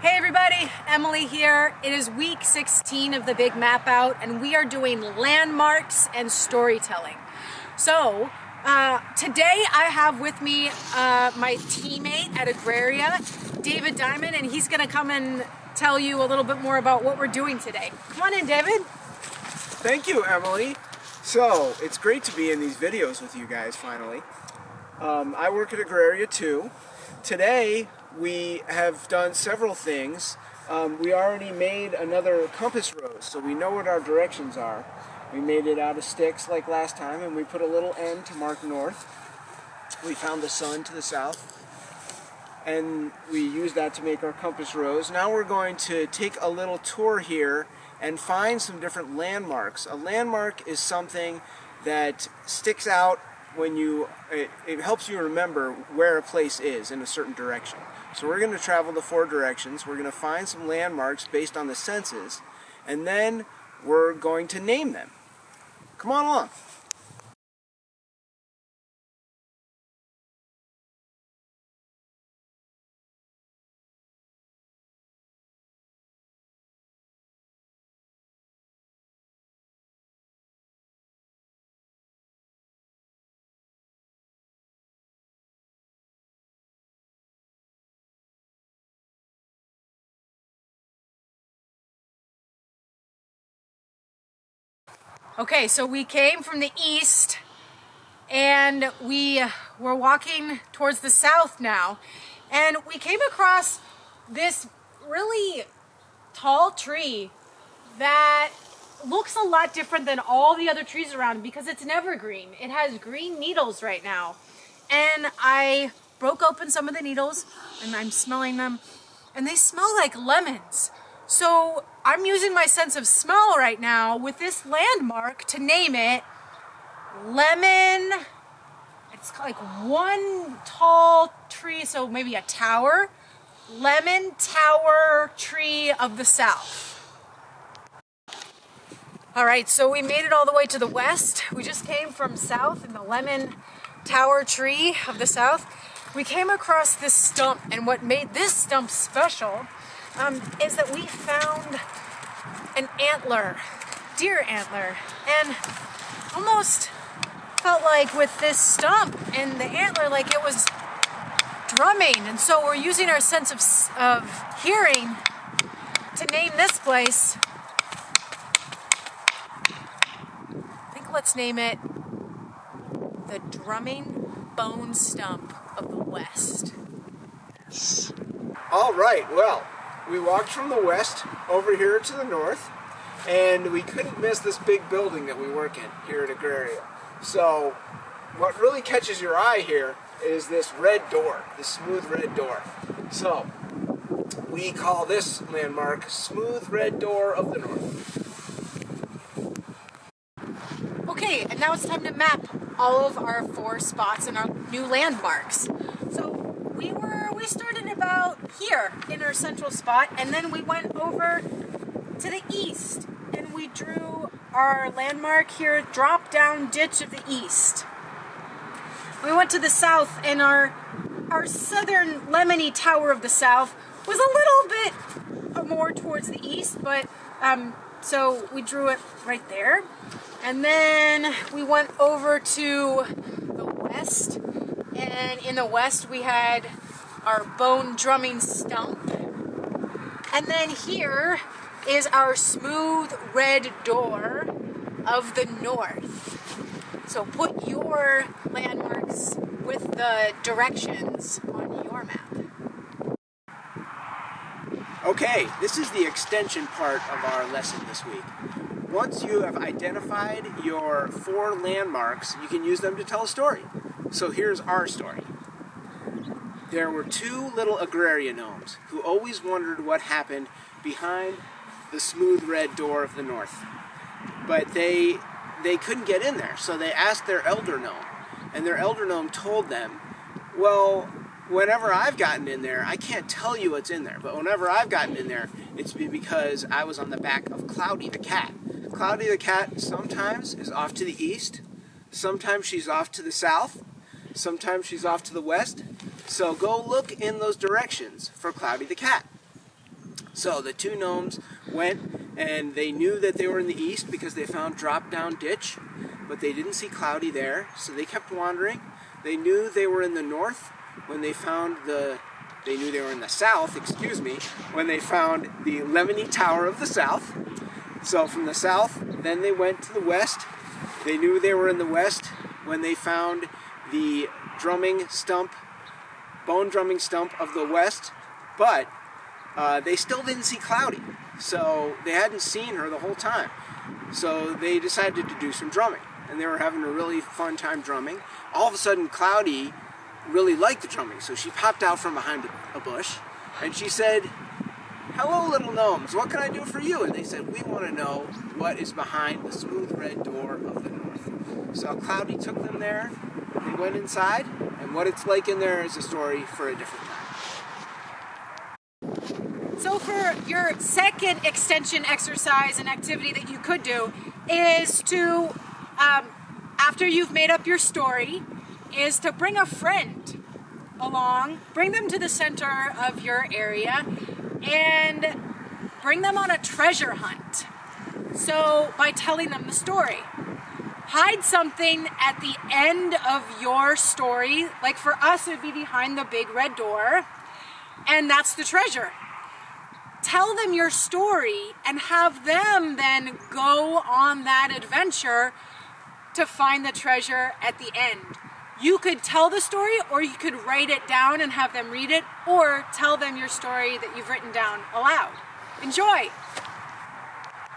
Hey everybody, Emily here. It is week 16 of the Big Map Out and we are doing landmarks and storytelling. So today I have with me my teammate at Agraria, David Diamond, and he's gonna come and tell you a little bit more about what we're doing today. Come on in, David. Thank you, Emily. So, it's great to be in these videos with you guys finally. I work at Agraria too. Today, we have done several things. We already made another compass rose, so we know what our directions are. We made it out of sticks like last time, and we put a little N to mark north. We found the sun to the south, and we used that to make our compass rose. Now we're going to take a little tour here and find some different landmarks. A landmark is something that sticks out when it helps you remember where a place is in a certain direction. So we're going to travel the 4 directions. We're going to find some landmarks based on the senses, and then we're going to name them. Come on along. Okay, so we came from the east and we were walking towards the south now, and we came across this really tall tree that looks a lot different than all the other trees around because it's an evergreen. It has green needles right now, and I broke open some of the needles and I'm smelling them, and they smell like lemons. So I'm using my sense of smell right now with this landmark to name it Lemon. It's like one tall tree, so maybe a tower. Lemon Tower Tree of the South. All right, so we made it all the way to the west. We just came from south in the Lemon Tower Tree of the South. We came across this stump, and what made this stump special is that we found an antler, deer antler, and almost felt like with this stump and the antler like it was drumming, and so we're using our sense of hearing to name this place. I think let's name it the Drumming Bone Stump of the West. All right, well, we walked from the west over here to the north, and we couldn't miss this big building that we work in here at Agraria. So what really catches your eye here is this red door, this smooth red door. So we call this landmark Smooth Red Door of the North. Okay, and now it's time to map all of our 4 spots and our new landmarks. So we started about here in our central spot, and then we went over to the east and we drew our landmark here, drop down ditch of the east. We went to the south, and our southern lemony tower of the south was a little bit more towards the east, but so we drew it right there. And then we went over to the west, and in the west we had our bone drumming stump. And then here is our smooth red door of the north. So put your landmarks with the directions on your map. Okay, this is the extension part of our lesson this week. Once you have identified your 4 landmarks, you can use them to tell a story. So here's our story. There were 2 little Agraria gnomes who always wondered what happened behind the smooth red door of the north. But they couldn't get in there, so they asked their elder gnome. And their elder gnome told them, well, whenever I've gotten in there, I can't tell you what's in there, but whenever I've gotten in there, it's because I was on the back of Cloudy the cat. Cloudy the cat sometimes is off to the east, sometimes she's off to the south, sometimes she's off to the west. So go look in those directions for Cloudy the cat. So the two gnomes went, and they knew that they were in the east because they found Drop Down Ditch, but they didn't see Cloudy there, so they kept wandering. They knew they were in the north when they found they knew they were in the south, excuse me, when they found the Lemony Tower of the South. So from the south, then they went to the west. They knew they were in the west when they found the bone drumming stump of the west, but they still didn't see Cloudy. So they hadn't seen her the whole time. So they decided to do some drumming, and they were having a really fun time drumming. All of a sudden, Cloudy really liked the drumming, so she popped out from behind a bush, and she said, "Hello, little gnomes, what can I do for you?" And they said, "We want to know what is behind the smooth red door of the north." So Cloudy took them there, they went inside, and what it's like in there is a story for a different time. So for your second extension exercise and activity that you could do is to, after you've made up your story, is to bring a friend along, bring them to the center of your area, and bring them on a treasure hunt. So by telling them the story, hide something at the end of your story. Like for us, it would be behind the big red door, and that's the treasure. Tell them your story and have them then go on that adventure to find the treasure at the end. You could tell the story, or you could write it down and have them read it, or tell them your story that you've written down aloud. Enjoy!